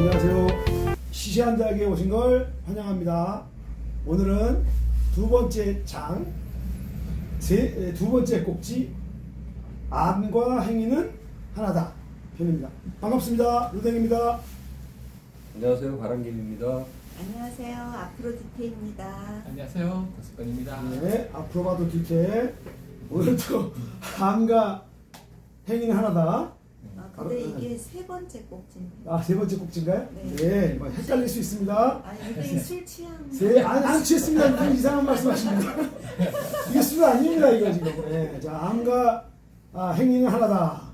안녕하세요. 시시한 대학에 오신 걸 환영합니다. 오늘은 두 번째 장, 두 번째 꼭지, 암과 행위는 하나다 편입니다. 반갑습니다. 루댕입니다. 안녕하세요. 바람김입니다. 안녕하세요. 아프로디테입니다. 안녕하세요. 고스건입니다. 네, 앞으로 봐도 뒤태. 오늘도 암과 행위는 하나다. 근데 이게 세 번째 꼭지입니다. 세 번째 꼭지인가요? 네. 네, 뭐 헷갈릴 수 있습니다. 아니, 루댕이 술 취한. 안 취했습니다. 무슨 이상한 말씀하십니다. 이게 술 아닙니다, 이거 지금. 네, 자, 암과 행위는 하나다.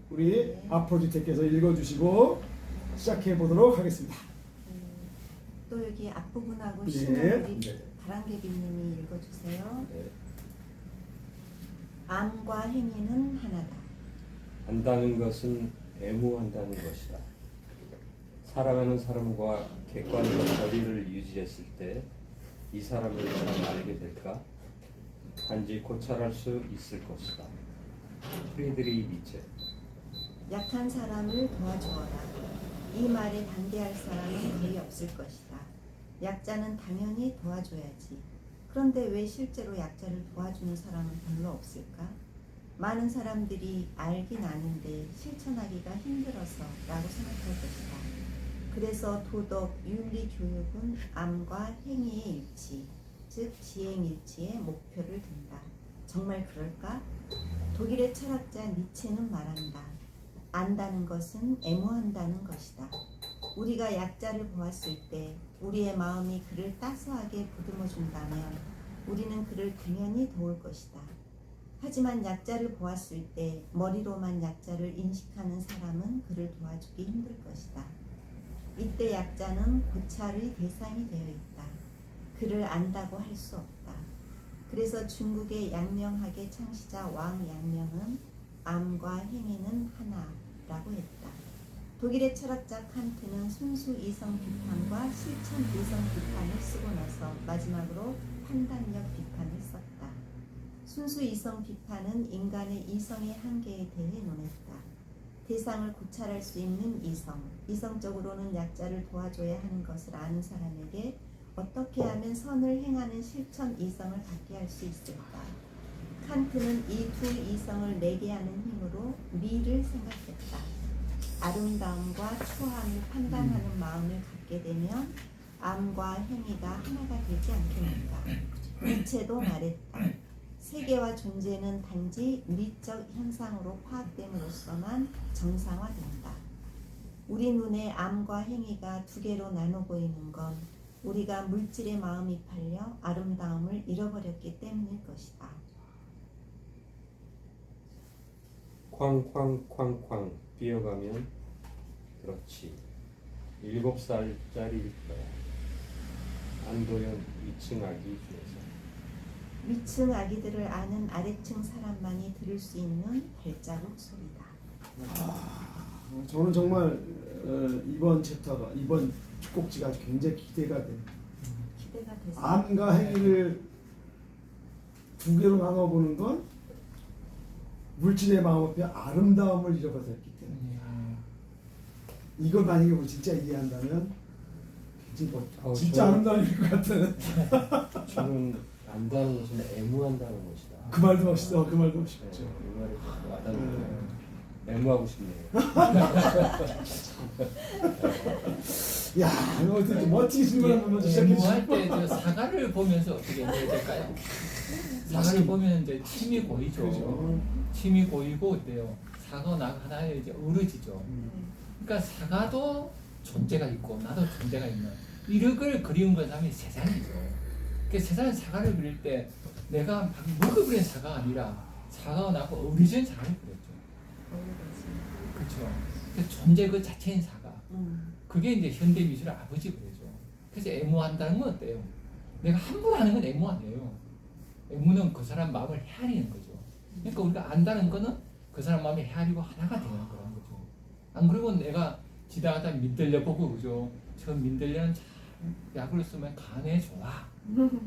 우리 네. 아프로디테께서 읽어주시고 시작해 보도록 하겠습니다. 또 여기 앞부분하고 네. 시는 우리 네. 바람개비님이 읽어주세요. 네. 암과 행위는 하나다. 안다는 것은 애무한다는 것이다. 사랑하는 사람과 객관적 거리를 유지했을 때 이 사람을 잘 알게 될까? 단지 고찰할 수 있을 것이다. 프리드리히 니체. 약한 사람을 도와주어라. 이 말에 반대할 사람은 거의 없을 것이다. 약자는 당연히 도와줘야지. 그런데 왜 실제로 약자를 도와주는 사람은 별로 없을까? 많은 사람들이 알긴 아는데 실천하기가 힘들어서 라고 생각할 것이다. 그래서 도덕, 윤리 교육은 암과 행위의 일치, 즉 지행일치의 목표를 둔다. 정말 그럴까? 독일의 철학자 니체는 말한다. 안다는 것은 애무한다는 것이다. 우리가 약자를 보았을 때 우리의 마음이 그를 따스하게 보듬어 준다면 우리는 그를 당연히 도울 것이다. 하지만 약자를 보았을 때 머리로만 약자를 인식하는 사람은 그를 도와주기 힘들 것이다. 이때 약자는 고찰의 대상이 되어 있다. 그를 안다고 할 수 없다. 그래서 중국의 양명학의 창시자 왕 양명은 암과 행위는 하나라고 했다. 독일의 철학자 칸트는 순수 이성 비판과 실천 이성 비판을 쓰고 나서 마지막으로 판단력 비판을 썼다. 순수 이성 비판은 인간의 이성의 한계에 대해 논했다. 대상을 고찰할 수 있는 이성, 이성적으로는 약자를 도와줘야 하는 것을 아는 사람에게 어떻게 하면 선을 행하는 실천 이성을 갖게 할 수 있을까? 칸트는 이 두 이성을 내게 하는 힘으로 미를 생각했다. 아름다움과 초함을 판단하는 마음을 갖게 되면 암과 행위가 하나가 되지 않겠는가? 니체도 말했다. 세계와 존재는 단지 미적 현상으로 파악됨으로써만 정상화된다. 우리 눈에 암과 행위가 두 개로 나눠 보이는 건 우리가 물질의 마음이 팔려 아름다움을 잃어버렸기 때문일 것이다. 쾅쾅쾅쾅 뛰어가면 그렇지. 7살짜리일 거야. 안도현 위층 아기 중에서. 위층 아기들을 아는 아래층 사람만이 들을 수 있는 발자국 소리다. 저는 정말 이번 챕터가, 이번 꼭지가 아주 굉장히 기대가 돼요. 기대가 돼서. 암과 행위를 두 개로 나눠보는 건 물질의 마음 앞에 아름다움을 잃어버렸기 때문에 이걸 만약에 우리 진짜 이해한다면 진짜 아름다움일 것 같은 저는 안다는 것은 애무한다는 것이다. 그 말도 멋있어. 그 말도 멋있죠. 네, 이 말이 좀 와닿네요. 애무하고 싶네요. 야, 이거 어떻게 멋지게 질문을 먼저 시작해 애무할 주시고. 때 저 사과를 보면서 어떻게 해야 될까요? 사과를 보면 이제 침이 고이죠. 그렇죠. 침이 고이고 어때요? 사과가 하나에 이제 우러지죠. 그러니까 사과도 존재가 있고 나도 존재가 있는 이력을 그리운 건 사람이 세상이죠. 그 세상에 사과를 그릴 때 내가 막 먹어버린 사과가 아니라 사과가 나고 어리진 사과를 그렸죠. 그렇죠. 그 존재 그 자체인 사과. 그게 이제 현대 미술의 아버지 그래죠. 그래서 애무한다는 건 어때요? 내가 함부로 하는 건 애무 아니에요. 애무는 그 사람 마음을 헤아리는 거죠. 그러니까 우리가 안다는 거는 그 사람 마음을 헤아리고 하나가 되는 거라는 거죠. 안 그러고 내가 지나가다 민들레 보고 그죠. 저 민들레는 참 약을 쓰면 간에 좋아.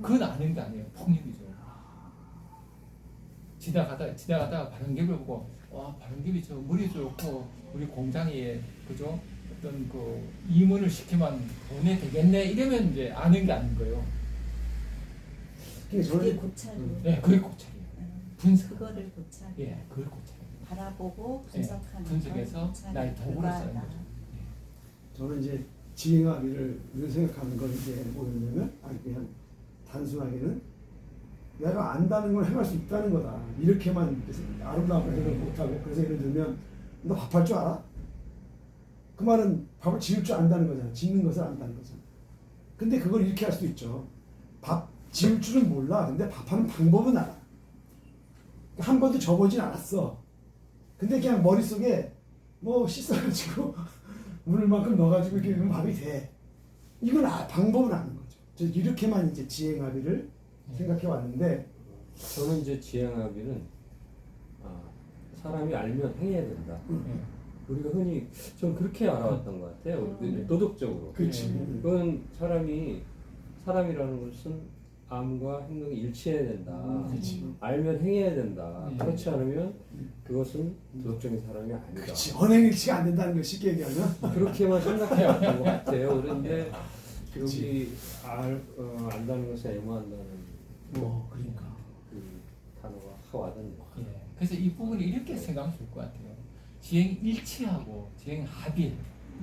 그건 아는 게 아니에요. 폭력이죠. 지나가다 바람개비를 보고 와 바람개비 저 머리 좋고 우리 공장에 그죠 어떤 그 이문을 시키면 돈에 되겠네 이러면 이제 아는 게 아닌 거예요. 그게 그게 저는 고찰이에요. 네, 그게 고찰이에요. 분석. 그거를 고찰. 예, 그걸 고찰이에요. 바라보고 예, 분석하는 분석해서 고찰의 나의 도구로 쓰는 결과다. 거죠. 저는 이제 지행합의를 늘 생각하는 건 이제 뭐였냐면 그냥 단순하게는 내가 안다는 걸 해갈 수 있다는 거다. 이렇게만 아름다운 해석을 못하고 그래서 예를 들면 너 밥할 줄 알아? 그 말은 밥을 지을 줄 안다는 거잖아. 짓는 것을 안다는 거잖아. 근데 그걸 이렇게 할 수도 있죠. 밥 지을 줄은 몰라. 근데 밥하는 방법은 알아. 한 번도 져보진 않았어. 근데 그냥 머릿속에 뭐 씻어가지고 물만큼 넣어가지고 이렇게 하면 밥이 돼. 이건 방법은 아는 거죠. 저 이렇게만 이제 지행합의를 생각해 왔는데 저는 이제 지행합의는 사람이 알면 행해야 된다. 우리가 흔히 좀 그렇게 알아왔던 것 같아요. 도덕적으로. 그렇지. 그건 사람이라는 것은 암과 행동이 일치해야 된다. 그렇지. 알면 행해야 된다. 음. 그렇지 않으면 그것은 도덕적인 사람이 아니다. 그렇지. 언행일치가 안 된다는 걸 쉽게 얘기하면 그렇게만 생각해왔던 것 같아요. 그런데 그치. 여기 안다는 것을 애무한다는 뭐 그러니까 그 단어가 확 와닿네요. 예. 그래서 이 부분을 이렇게 생각하면 좋을 것 같아요. 지행 일치하고 지행 합의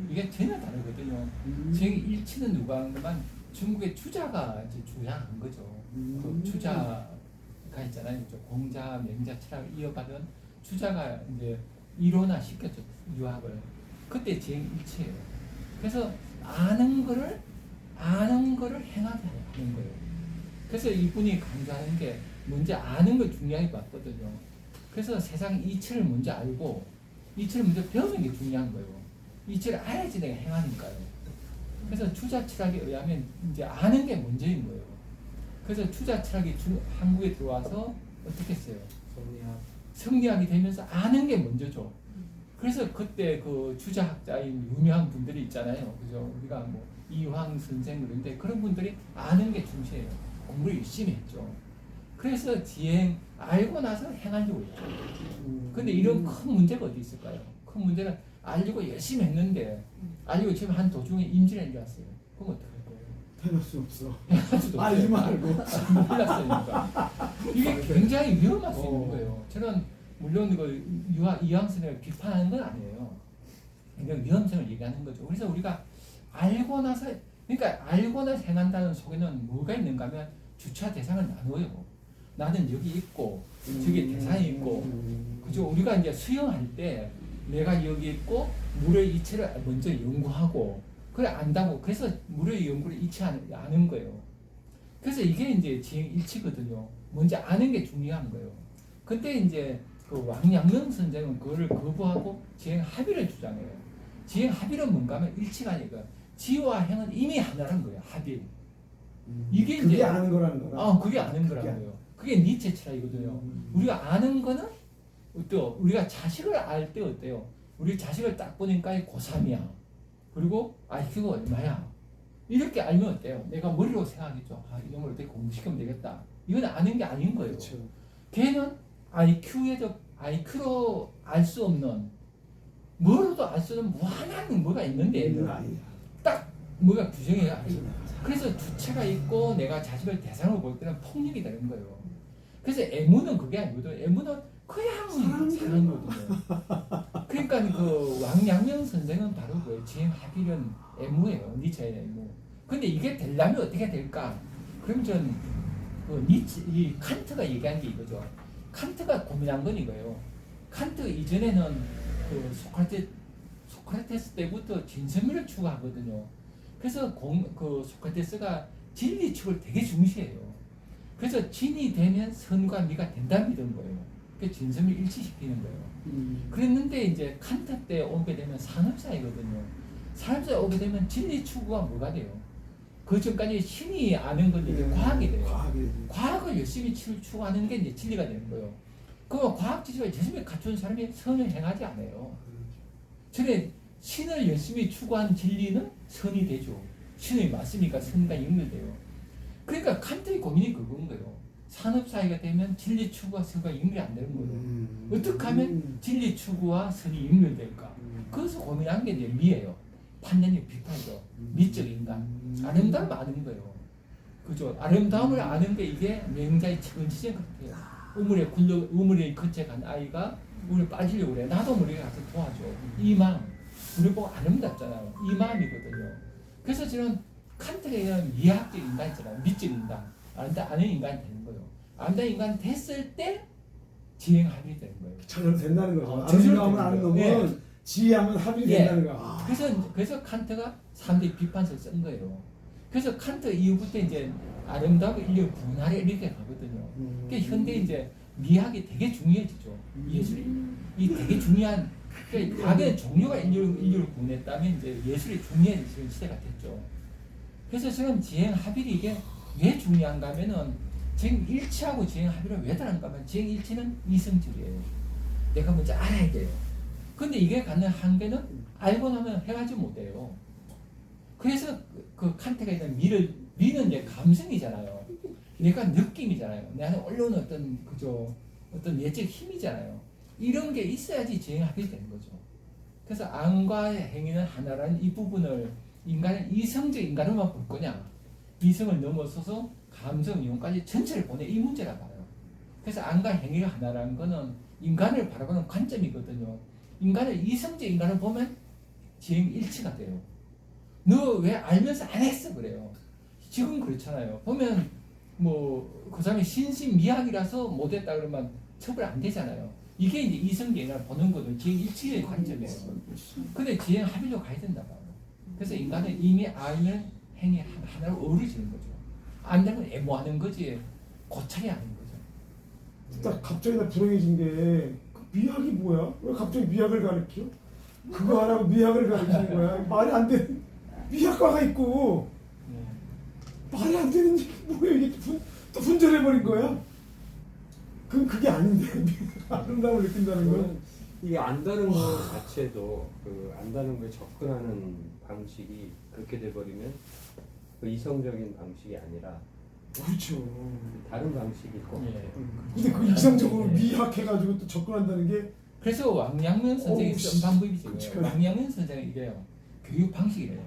이게 전혀 다르거든요. 지행 일치는 누가 한 것만 중국의 주자가 이제 주장한 거죠. 그 주자가 있잖아요. 공자, 명자, 철학을 이어받은 주자가 이제 이론화 시켰죠. 유학을. 그때 지행 일치예요. 그래서 아는 거를 행하게 하는 거예요. 그래서 이분이 강조하는 게 먼저 아는 걸 중요하게 봤거든요. 그래서 세상 이치를 먼저 알고 이치를 먼저 배우는 게 중요한 거예요. 이치를 알아야지 내가 행하니까요. 그래서 주자 철학에 의하면 이제 아는 게 먼저인 거예요. 그래서 주자 철학이 한국에 들어와서 어떻게 했어요? 성리학이 되면서 아는 게 먼저죠. 그래서 그때 그 주자학자인 유명한 분들이 있잖아요. 그죠? 우리가 뭐 이황 선생 그런데 그런 분들이 아는 게 중시해요. 공부를 열심히 했죠. 그래서 지행 알고 나서 행하려고 했죠. 근데 이런 큰 문제가 어디 있을까요? 큰 문제는 알려고 열심히 했는데 알려고 지금 한 도중에 임진왜란이 왔어요. 그럼 어떡할 거예요? 해낼 수 없어. 할 수도 알기만 없어요. 알고. 몰랐으니까. 이게 굉장히 위험할 수 있는 거예요. 저는 물론 이황 선생을 비판하는 건 아니에요. 그냥 위험성을 얘기하는 거죠. 그래서 우리가 알고 나서 행한다는 속에는 뭐가 있는가 하면 주차 대상을 나눠요. 나는 여기 있고 저기 대상이 있고 그죠? 우리가 이제 수영할 때 내가 여기 있고 물의 이치를 먼저 연구하고 그래 안다고 그래서 물의 연구를 아는 거예요. 그래서 이게 이제 지행 일치거든요. 먼저 아는 게 중요한 거예요. 근데 이제 그 왕양명 선생은 그거를 거부하고 지행 합의를 주장해요. 지행 합의는 뭔가 하면 일치가 아니고 지와 행은 이미 하나라는 거예요. 합의. 이게 그게 이제 아는 거라는 거라. 그게 아는 거라는 거예요. 그게 니체 철학이거든요. 우리가 아는 거는 또 우리가 자식을 알 때 어때요? 우리 자식을 딱 보니까 고3이야. 그리고 IQ가 얼마야? 이렇게 알면 어때요? 내가 머리로 생각했죠. 이놈을 어떻게 공부시키면 되겠다. 이건 아는 게 아닌 거예요. 그렇죠. 걔는 IQ로 알 수 없는 뭐로도 알 수 없는 무한한 뭐가 있는데 있는 아이야. 딱 뭐가 규정해야 그래서 주체가 있고 내가 자식을 대상으로 볼 때는 폭력이 되는 거예요. 그래서 애무는 그게 아니거든. 애무는 그냥 사랑거든요. 그러니까 그 왕양명 선생은 바로 그 지행 합의는 애무예요. 니체의 애무. 근데 이게 되려면 어떻게 될까? 그럼 이 칸트가 얘기한 게 이거죠. 칸트가 고민한 건 이거예요. 칸트 이전에는 그 소크라테스 때부터 진선미를 추구하거든요. 그래서 그 소크라테스가 진리 축을 되게 중시해요. 그래서 진이 되면 선과 미가 된다는 믿은 거예요. 그 진선미를 일치시키는 거예요. 그랬는데 이제 칸트 때 오게 되면 산업사이거든요. 산업사에 오게 되면 진리 추구가 뭐가 돼요? 그 전까지 신이 아는 건 이제 과학이 돼요. 과학을 열심히 추구하는 게 이제 진리가 되는 거예요. 그럼 과학 지식을 열심히 갖춘 사람이 선을 행하지 않아요. 전에 신을 열심히 추구한 진리는 선이 되죠. 신이 맞으니까 선과 연결돼요. 그러니까 칸트의 고민이 그건 거예요. 산업 사회가 되면 진리 추구와 선과 연결이 안 되는 거예요. 어떻게 하면 진리 추구와 선이 연결될까? 그래서 고민한 게 이제 미예요. 판단이 비판이죠. 미적 인간. 아름다움 아는 거예요. 그죠? 아름다움을 아는 게 이게 명자의 천지적 같아요. 우물에 근처에 간 아이가 물에 빠지려고 그래. 나도 물에 가서 도와줘. 이 마음. 우리 보고 아름답잖아요. 이 마음이거든요. 그래서 저는 칸트가 이런 미학적 인간 있잖아요. 미적 인간. 아는 인간이 되는 거예요. 아름다운 인간 됐을 때 지행합이 되는 거예요. 저절로 된다는 거죠. 저절로 아름다움을 아는 놈은 예. 지혜하면 합이 예. 된다는 거야. 아. 그래서 칸트가 사람들이 비판서를 쓴 거예요. 그래서 칸트 이후부터 이제 아름다움을 인류 분할에 이렇게 가거든요. 그러니까 현대 이제 미학이 되게 중요해지죠. 예술이. 이 되게 중요한, 그러니까 과거에 종교가 인류를 구원했다면 이제 예술이 중요해지는 시대가 됐죠. 그래서 저는 지행 합일이 이게 왜 중요한가 하면은 지행 일치하고 지행 합일을 왜 다른가 하면 지행 일치는 이성질이에요. 내가 먼저 알아야 돼요. 근데 이게 갖는 한계는 알고 나면 해가지 못해요. 그래서 그 칸트가 있는 미는 이제 감성이잖아요. 내가 느낌이잖아요. 내 안에 올라오는 어떤 내적 힘이잖아요. 이런 게 있어야지 지행합이 되는 거죠. 그래서 안과 행위는 하나라는 이 부분을 인간은 이성적 인간으로만 볼 거냐, 이성을 넘어서서 감성, 이용까지 전체를 보내, 이 문제라 봐요. 그래서 안과 행위가 하나라는 거는 인간을 바라보는 관점이거든요. 인간을 이성적 인간을 보면 지행 일치가 돼요. 너 왜 알면서 안 했어 그래요. 지금 그렇잖아요. 보면 뭐 그 사람이 신신미학이라서 못했다 그러면 처벌 안 되잖아요. 이게 이제 이성적 인간을 보는 거든 지행 일치의 관점이에요. 근데 지행 합의로 가야 된다 봐요. 그래서 인간은 이미 알면 행위 하나로 어우러지는 거죠. 안다면 애모하는 거지 고찰이 아닌 거죠. 딱 갑자기 나 불행해진 게 미학이 뭐야? 왜 갑자기 미학을 가르쳐? 그거 안 하고 미학을 가르치는 거야? 말이 안 되는 미학과가 있고 말이 안 되는 얘기 뭐야? 이게 또 분절해버린 거야? 그게 아닌데 아름다움을 느낀다는 건 이게 안다는 것 자체도 그 안다는 거에 접근하는 방식이 그렇게 돼버리면 그 이성적인 방식이 아니라 그렇죠. 다른 방식일 것 같아요. 예. 근데 그 이상적으로 미학해가지고 또 접근한다는 게 그래서 왕양면 선생이 어우, 쓴 방법이죠. 끔찍하네. 왕양면 선생이 이래요. 교육 방식이래요.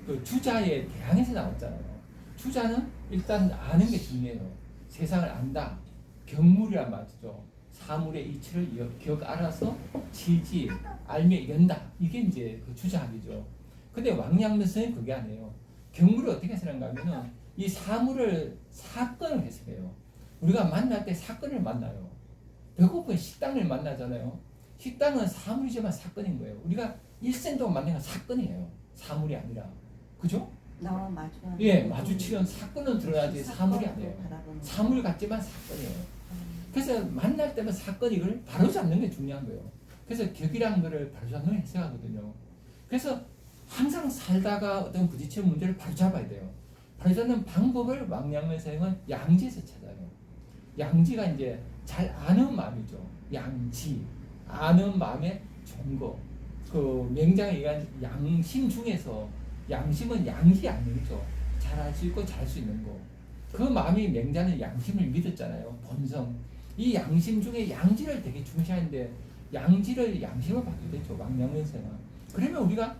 그 주자의 대항에서 나왔잖아요. 주자는 일단 아는 게 중요해요. 세상을 안다. 경물이란 말이죠. 사물의 이치를 기억 알아서 지지, 알며 이른다. 이게 이제 그 주자학이죠. 근데 왕양면 선생이 그게 아니에요. 경물을 어떻게 해석하는가 하면은 이 사물을 사건을 해석해요. 우리가 만날 때 사건을 만나요. 배고픈 식당을 만나잖아요. 식당은 사물이지만 사건인 거예요. 우리가 일생 동안 만난 건 사건이에요. 사물이 아니라. 그죠? 나와 마주. 예, 마주치는 사건은 드러나지 사물이 아니에요. 사물 같지만 사건이에요. 그래서 만날 때면 사건 이걸 바로잡는 게 중요한 거예요. 그래서 격이라는 거를 바로잡는 게 해석하거든요. 그래서 항상 살다가 어떤 부딪히는 문제를 바로잡아야 돼요. 바로잡는 방법을 왕양면 선생은 양지에서 찾아요. 양지가 이제 잘 아는 마음이죠. 양지. 아는 마음의 종거. 그 명장에 의한 양심 중에서 양심은 양지 아니죠. 잘 알 수 있고 잘 수 있는 거. 그 마음이 명자는 양심을 믿었잖아요. 본성. 이 양심 중에 양지를 되게 중시하는데 양심을 받게 되죠. 왕양면 선생은. 그러면 우리가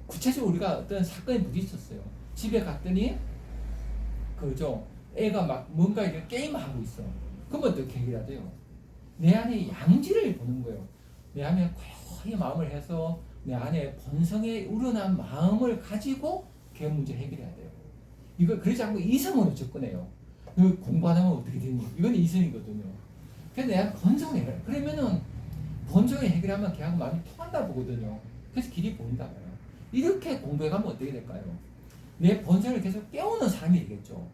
구체적으로 우리가 어떤 사건에 부딪혔어요. 집에 갔더니 그죠. 애가 막 뭔가 이렇게 게임하고 있어. 그럼 어떻게 해결해야 돼요? 내 안에 양지를 보는 거예요. 내 안에 고요히 마음을 해서 내 안에 본성에 우러난 마음을 가지고 그 문제를 해결해야 돼요. 이거 그러지 않고 이성으로 접근해요. 이거 공부 안 하면 어떻게 되니? 이건 이성이거든요. 그래서 내가 본성을 해결해. 그러면은 본성을 해결하면 걔하고 마음이 통한다 보거든요. 그래서 길이 보인다 봐요. 이렇게 공부해가면 어떻게 될까요? 내 본성을 계속 깨우는 사람이 되겠죠.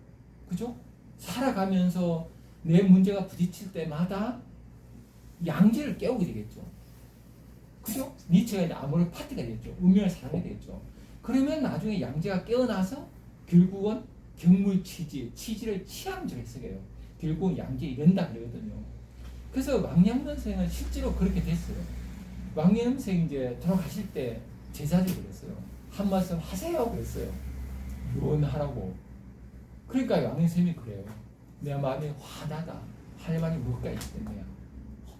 그죠? 살아가면서 내 문제가 부딪힐 때마다 양지를 깨우게 되겠죠. 그죠? 니체가 이제 아모르 파티가 되겠죠. 운명을 사랑하게 되겠죠. 그러면 나중에 양지가 깨어나서 결국은 경물치지, 치지를 치암적으로 해석해요. 결국은 양지에 이른다 그러거든요. 그래서 왕양면 선생은 실제로 그렇게 됐어요. 왕양면 선생이 이제 돌아가실 때 제자들이 그랬어요. 한 말씀 하세요 그랬어요. 유언하라고. 그러니까 왕양면 선생님이 그래요. 내 마음이 화나다. 할 말이 뭐가 있기 때문이야.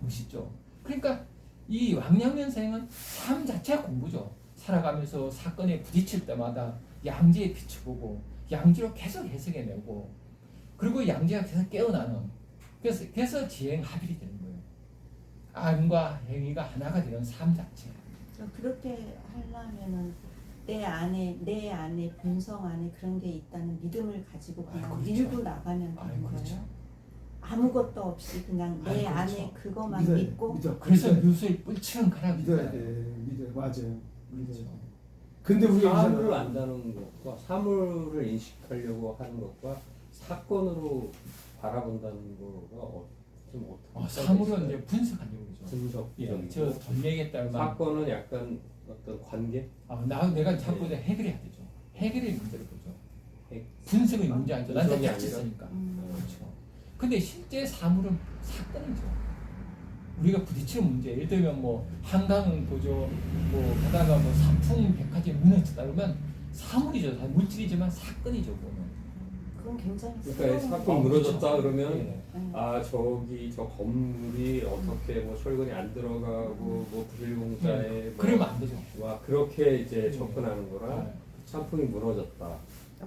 멋있죠. 그러니까 이 왕양면 선생은 삶 자체가 공부죠. 살아가면서 사건에 부딪힐 때마다 양지에 비춰보고 양지로 계속 해석해내고 그리고 양지가 계속 깨어나는 그래서 지행합일이 되는 거예요. 안과 행위가 하나가 되는 삶 자체. 그렇게 하려면은 내 안에 본성 안에 그런 게 있다는 믿음을 가지고 그냥 그렇죠. 밀고 나가면 되는 그렇죠. 거예요. 아무것도 없이 그냥 내 그렇죠. 안에 그것만 믿어야 돼, 믿고 믿어. 그래서 믿어야 돼. 뮤수의 뿔치는 가라고 믿어야 돼. 믿어요. 맞아요. 믿어야 돼. 근데 우리가 사물을 이제는 안다는 것과 사물을 인식하려고 하는 것과 사건으로 바라본다는 거가 좀 어떻게 사물은 이제 분석하려고 그러죠. 분석적이고 예, 저돈 내겠다면 사건은 약간 어떤 관계 내가 자꾸 네. 해결해야 되죠. 해결의 문제를 보죠. 핵- 분석의 문제 아니죠. 나한테 분석이 닥쳤으니까. 음. 그렇죠. 근데 실제 사물은 사건이죠. 우리가 부딪히는 문제, 예를 들면 뭐 한강은 보죠. 뭐 가다가 뭐 삼풍 백화점이 무너졌다 그러면 사물이죠. 다 물질이지만 사건이죠. 보면. 그건 굉장히 그러니까 이 새로운 사건 무너졌다 그렇죠. 그러면 예. 아 저기 저 건물이 어떻게 뭐 철근이 안 들어가고 뭐 불공자에 뭐 그러면 안 되죠. 와 그렇게 이제 예. 접근하는 거랑 네. 산풍이 무너졌다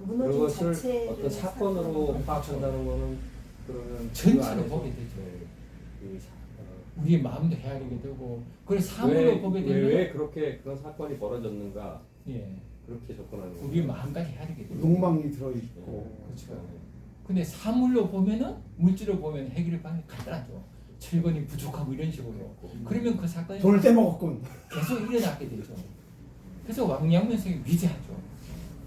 무너진 그것을 자체를 어떤 사건으로 사건으로 파악한다는 거는 그러면 전체로 그 안에서 보게 되죠. 이 우리의 마음도 헤아리게 되고 그걸 사물로 보게 되면 왜 그렇게 그런 사건이 벌어졌는가 예. 그렇게 접근하는 거예요. 우리의 마음까지 헤아리게 되고 욕망이 들어있고 그렇죠. 근데 사물로 보면은 물질로 보면 해결의 방법이 간단하죠. 철근이 부족하고 이런 식으로. 그러면 그 사건이 돈을 떼먹었군. 계속 일어나게 되죠. 그래서 왕양면성이 위대하죠.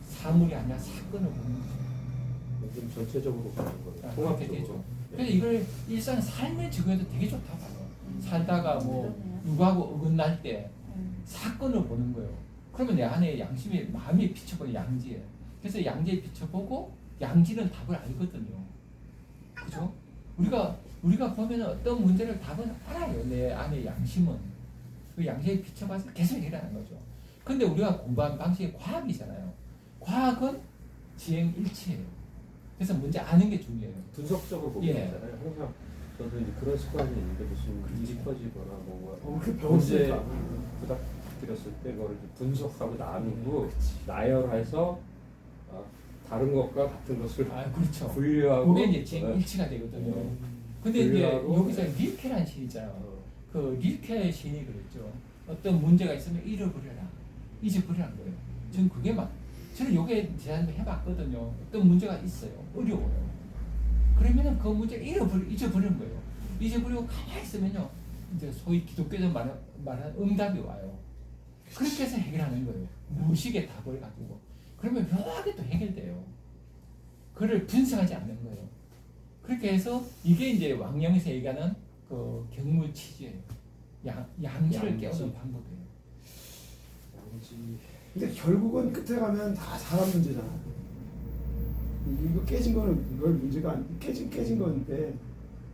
사물이 아니라 사건을 보는 거죠. 좀 전체적으로 보는 거예요. 그렇게 통합적으로. 되죠. 네. 그래서 이걸 일상 삶의 적용에도 되게 좋다고 봐요. 살다가 뭐 그러네요. 누구하고 어긋날 때 음. 사건을 보는 거예요. 그러면 내 안에 양심이 마음이 비춰보는 양지에. 그래서 양지에 비춰보고 양지는 답을 알거든요. 그죠? 우리가 보면 어떤 문제를 답은 알아요. 내 안에 양심은 그 양심에 비춰봐서 계속 해결하는 거죠. 근데 우리가 공부한 방식이 과학이잖아요. 과학은 지행일치예요. 그래서 문제 아는 게 중요해요. 분석적으로 보게 예. 되잖아요. 항상 저도 이제 그런 습관이 있는데 무슨 일이 터지거나 뭐 그렇게 문제 배웠으니까. 부탁드렸을 때 그걸 이제 분석하고 나누고 나열해서 다른 것과 같은 것을 그렇죠. 분류하고 그게 이제 지행일치가 되거든요. 근데 이제 분류하고 여기서 릴케라는 시인 있잖아요. 그 릴케 시인이 그랬죠. 어떤 문제가 있으면 잃어버려라. 잊어버리라는 거예요. 저는 그게 저는 요게 제안을 해봤거든요. 어떤 문제가 있어요. 어려워요. 그러면은 그 문제를 잊어버리는 거예요. 잊어버리고 가만히 있으면요. 이제 소위 기독교에서 말하는 응답이 와요. 그렇게 해서 해결하는 거예요. 무식의 답을 가지고. 그러면 묘하게 또 해결돼요. 그를 분석하지 않는 거예요. 그렇게 해서 이게 이제 왕영에서 얘기하는 그 경물치지예요. 양지를 양지. 깨우는 방법이에요. 양지 근데 결국은 끝에 가면 다 사람 문제잖아. 이거 깨진 거는 별 문제가 아니고 깨진 건데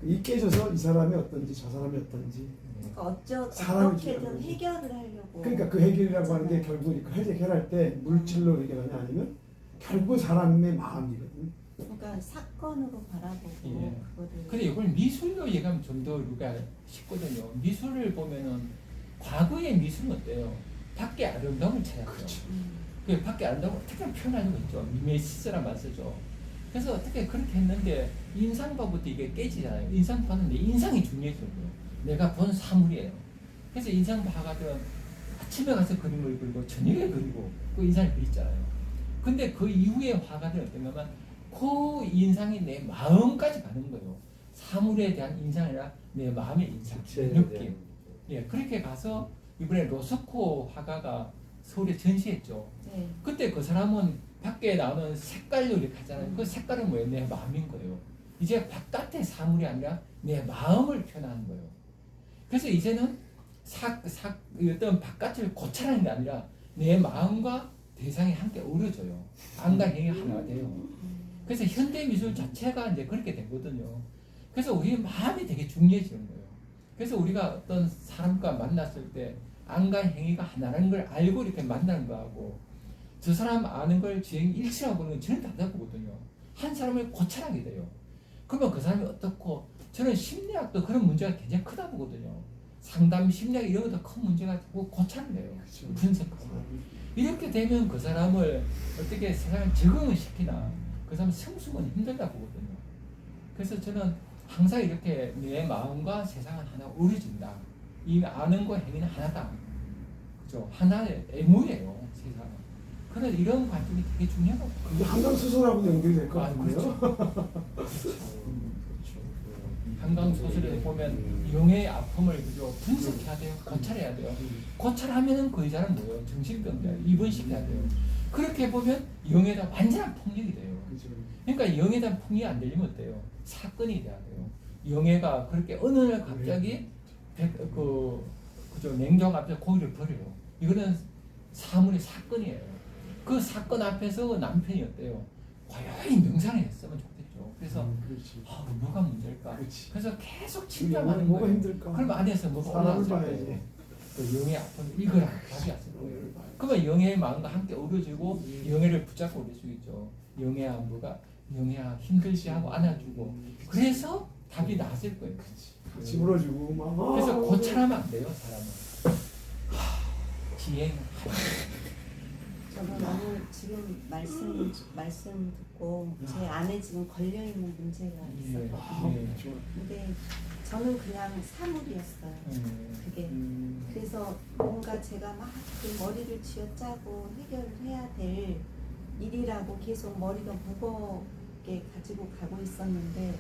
이 깨져서 이 사람이 어떤지 저 사람이 어떤지 그러니까 사람이 어떻게든 중요한 거지. 해결을 하려고. 그러니까 그 해결이라고 하는 게 결국 그 해결할 때 물질로 해결하냐 아니면 결국 사람의 마음이거든. 그러니까 사건으로 바라보고 예. 그거를. 근데 이걸 미술로 얘기하면 좀 더 우리가 쉽거든요. 미술을 보면은 과거의 미술은 어때요? 밖에 아름다움을 찾았죠. 그 밖에 아름다움을 어떻게 표현하려고 했죠. 미메시스란 말 쓰죠. 그래서 어떻게 그렇게 했는데 인상파부터 이게 깨지잖아요. 인상파는 내 인상이 중요해지는 거예요. 내가 본 사물이에요. 그래서 인상파가들은 아침에 가서 그림을 그리고 저녁에 그리고 그 인상을 그리잖아요. 근데 그 이후에 화가들은 어떤가 하면 그 인상이 내 마음까지 가는 거예요. 사물에 대한 인상이 아니라 내 마음의 인상, 느낌. 예, 그렇게 가서 이번에 로스코 화가가 서울에 전시했죠. 네. 그때 그 사람은 밖에 나오는 색깔로 이렇게 하잖아요. 그 색깔은 뭐예요? 내 마음인 거예요. 이제 바깥의 사물이 아니라 내 마음을 표현하는 거예요. 그래서 이제는 어떤 바깥을 고찰하는 게 아니라 내 마음과 대상이 함께 어우러져요. 마음과 행위가 하나가 돼요. 그래서 현대 미술 자체가 이제 그렇게 되거든요. 그래서 우리의 마음이 되게 중요해지는 거예요. 그래서 우리가 어떤 사람과 만났을 때 안과 행위가 하나라는 걸 알고 이렇게 만나는 거하고 저 사람 아는 걸 지행일치라고 보는 건 저는 다르거든요. 한 사람을 고찰하게 돼요. 그러면 그 사람이 어떻고 저는 심리학도 그런 문제가 굉장히 크다 보거든요. 상담 심리학 이런 것도 큰 문제가 되고 고찰을 해요. 그렇죠. 분석하고. 이렇게 되면 그 사람을 어떻게 세상에 적응을 시키나 그 사람 성숙은 힘들다 보거든요. 그래서 저는 항상 이렇게 내 마음과 세상은 하나 어우러진다. 이 아는 거 행위는 하나다. 그죠? 하나의 애무예요, 세상은. 그래서 이런 관점이 되게 중요하다고. 이게 한강 수술하고 연결이 될 것 아, 같은데요. 그렇죠. 한강 소설에 보면 영의 아픔을 그죠 분석해야 돼요, 고찰해야 돼요. 고찰하면은 그 여자는 뭐예요? 정신병자 입원시켜야 돼요. 그렇게 보면 영에 대한 완전한 폭력이 돼요. 그렇죠. 그러니까 영에 대한 폭력이 안 되려면 어때요? 사건이 돼야 돼요. 영애가 그렇게 어느 날 갑자기 그죠 냉정 앞에 고기를 버려요. 이거는 사물의 사건이에요. 그 사건 앞에서 남편이 어때요? 고요히 명상을 했으면 좋겠죠. 그래서 그렇지. 뭐가 문제일까? 그렇지. 그래서 계속 우리 침잠하는 영혼은 뭐가 거예요. 힘들까? 그럼 안에서 뭐가 사람을 올라왔을 봐야지. 거예요. 그 영의 아픔을 읽어라 답이 왔을 거예요. 그러면 영의 마음과 함께 어우러지고 영애를 붙잡고 우리 수 있죠. 영애야 뭐가 영애야 힘들지 하고 안아주고 그래서 답이 나왔을 거예요. 같이 물어주고 막. 그래서 고찰하면 안 돼요 사람은. 지행. 저는 오늘 지금 말씀 듣고 제 안에 지금 걸려 있는 문제가 있었거든요. 예. 근데 저는 그냥 사물이었어요. 그게 그래서 뭔가 제가 막 그 머리를 쥐어짜고 해결을 해야 될 일이라고 계속 머리가 무겁게 가지고 가고 있었는데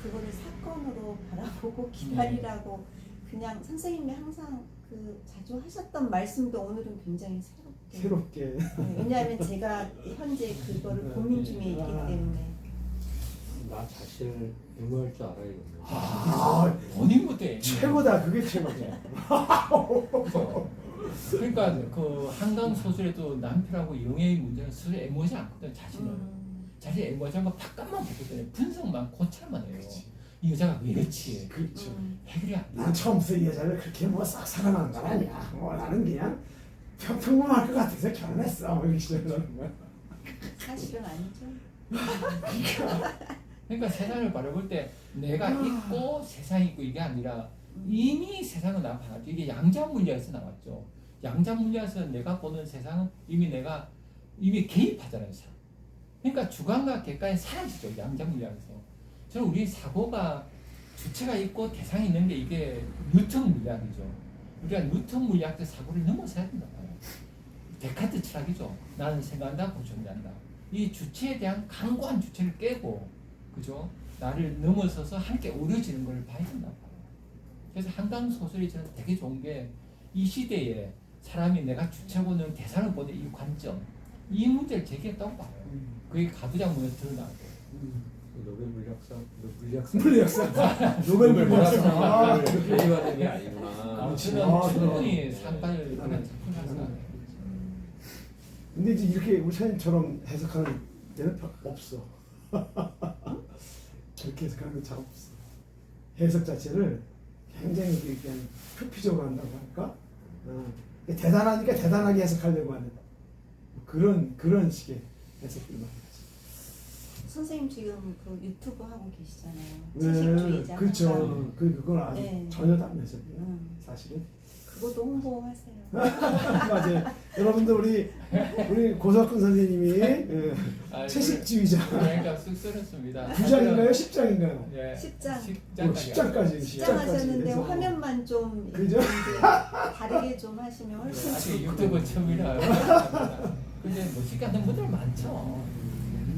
그거를 사건으로 바라보고 기다리라고 그냥 선생님이 항상 그 자주 하셨던 말씀도 오늘은 굉장히 새롭게. 네, 왜냐하면 제가 현재 그거를 고민 중에 있기 때문에 나 자신을 애무할 줄 알아야겠네. 아, 본인부터 얘기해요. 최고다. 그게 최고죠. 그죠? 그러니까 그 한강 소설에도 남편하고 영애의 문제는 서로 애무하지 않거든 자신을. 자신이 애무하지 않고 바깥만 보거든요. 분석만 고찰만 해요. 그치. 이 여자가 왜 이렇지? 그렇죠. 해결이 안 돼. 난 처음부터 이 여자를 그렇게 뭐 싹 사랑하는 건 아니야. 뭐 나는 그냥 평범할 것 같아서 결혼했어. 뭐 이렇게 시작하는 거야. 사실은 아니죠. 그러니까 세상을 바라볼 때 내가 있고 세상이 있고 이게 아니라 이미 세상은 나타났죠. 이게 양자물리학에서 나왔죠. 양자물리학에서 내가 보는 세상은 이미 개입하잖아요. 그러니까 주관과 객관이 사라지죠. 양자물리학에서. 저는 우리 사고가 주체가 있고 대상이 있는 게 이게 뉴턴 물리학이죠. 우리가 뉴턴 물리학적 사고를 넘어서야 된다 봐요. 데카르트 철학이죠. 나는 생각한다, 고정한다. 이 주체에 대한 강고한 주체를 깨고, 그죠? 나를 넘어서서 함께 어우러지는 걸 봐야 된다 봐요. 그래서 한강 소설이 저는 되게 좋은 게 이 시대에 사람이 내가 주체 보는 대상을 보는 이 관점, 이 문제를 제기했다고 봐요. 그게 가부장문에 드러나고. 노벨 물리학상 노벨 노벨 물리학상. 물리학상을 대의하는 게 아니구나. 저는 아, 충분히 그럼. 상관을 그런 작품을 생각해요. 근데 이제 이렇게 우리 사님처럼 해석하는 데는 없어. 그렇게 해석하는 게 잘 없어. 해석 자체를 굉장히 그냥 표피적으로 한다고 할까? 대단하니까 대단하게 해석하려고 하는 그런 식의 해석들이 많이 하죠. 선생님 지금 그 유튜브 하고 계시잖아요. 네, 채식주의자. 그렇죠. 그건 아주 네. 전혀 다른 해석이에요. 사실은. 그거도 홍보하세요. 맞아요. 여러분들 우리 고석근 선생님이 채식주의자. 그러니까 쑥스럽습니다. 9장인가요? 10장인가요? 예, 10장. 10장까지. 시작하셨는데 화면만 좀 그죠? 이제 다르게 좀 하시면 훨씬 아직 유튜브 처음이라. 근데 멋있게 하는 분들 많죠.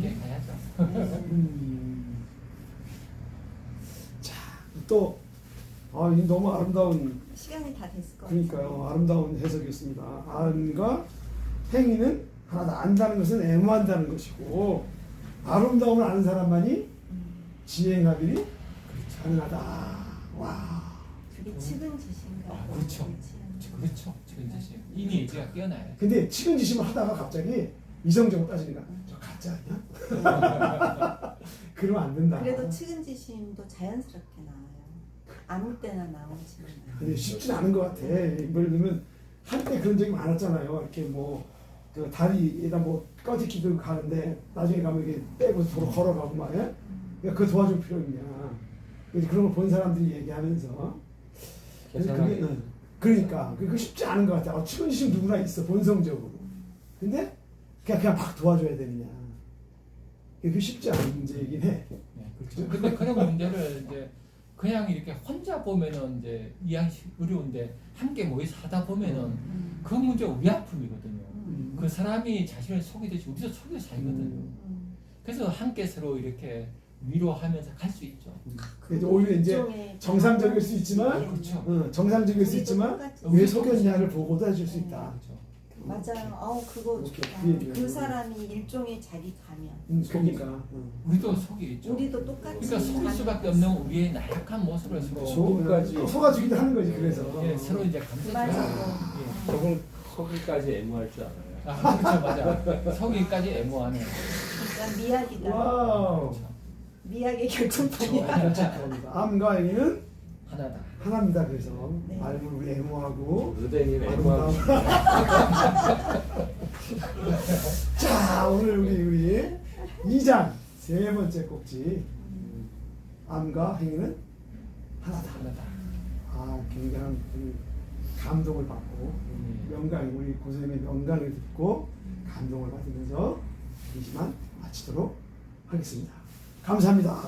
이렇게 가야죠. 자, 또 이 너무 아름다운 시간이 다 됐을 것 같아요. 그러니까요. 아름다운 해석이었습니다. 안과 행위는 하나다. 안다는 것은 애무한다는 것이고 아름다움을 아는 사람만이 지행하기이 가능하다. 와. 그게 측은지신가? 아, 그렇죠. 그렇죠. 지금 사실 이미 얘기가 깨어나요. 근데 측은지심을 하다가 갑자기 이성적으로 따지니까 저 가짜 아니야? 그러면 안 된다. 그래도 측은지심도 자연스럽게 나와요. 아무 때나 나오지는 않아요. 근데 쉽진 않은 것 같아. 예를 들면 한때 그런 적이 많았잖아요. 이렇게 뭐 그 다리에다 뭐 꺼지기 들고 가는데 나중에 가면 이렇게 빼고 도로 걸어가고 말이야. 그러니까 그 도와줄 필요 있냐. 그래서 그런 걸 본 사람들이 얘기하면서 계산하기. 그러니까 그거 쉽지 않은 것 같아. 측은심 누구나 있어 본성적으로. 근데 그냥 막 도와줘야 되느냐. 그게 쉽지 않은 문제이긴 해. 네, 그렇죠. 근데 그런 문제를 이제 그냥 이렇게 혼자 보면은 이제 이해하기 어려운데 함께 모여서 하다 보면은 그 문제가 우리 아픔이거든요. 그 사람이 자신을 속이듯이 우리도 속여 살거든요. 그래서 함께 서로 이렇게 위로하면서 갈 수 있죠. 그래서 오히려 이제 일종의 정상적일 수 있지만, 그렇죠. 정상적일 수 우리도 있지만 똑같이 왜 속였냐를 보고도 해줄 수 있다. 그렇죠. 맞아요. 그거 오케이. 좋다. 그 얘기예요. 그 사람이 일종의 자리 가면 그러니까. 우리도 속이겠죠. 우리도 똑같이 그러니까 속일 수밖에 없는 우리의 나약한 모습을 서로 속음까지. 속아주기도 하는 거지 그래서. 예, 서로 이제 맞아. 감싸주고 속음까지 애무할 줄 알아요. 그렇죠, 맞아. 속이까지 애모하는. 그러니까 미학이다. 와우. 그렇죠. 미학의 결정판이야. 그렇죠. 암과 행위는 하나다. 하나입니다. 그래서 네. 말을 우리 애무하고 루덴이 애무하고. 자 오늘 우리 2장 세 번째 꼭지 암과 행위는 하나다. 굉장한 그 감동을 받고 명강 우리 고생의 명강을 듣고 감동을 받으면서 이 시간 마치도록 하겠습니다. 감사합니다.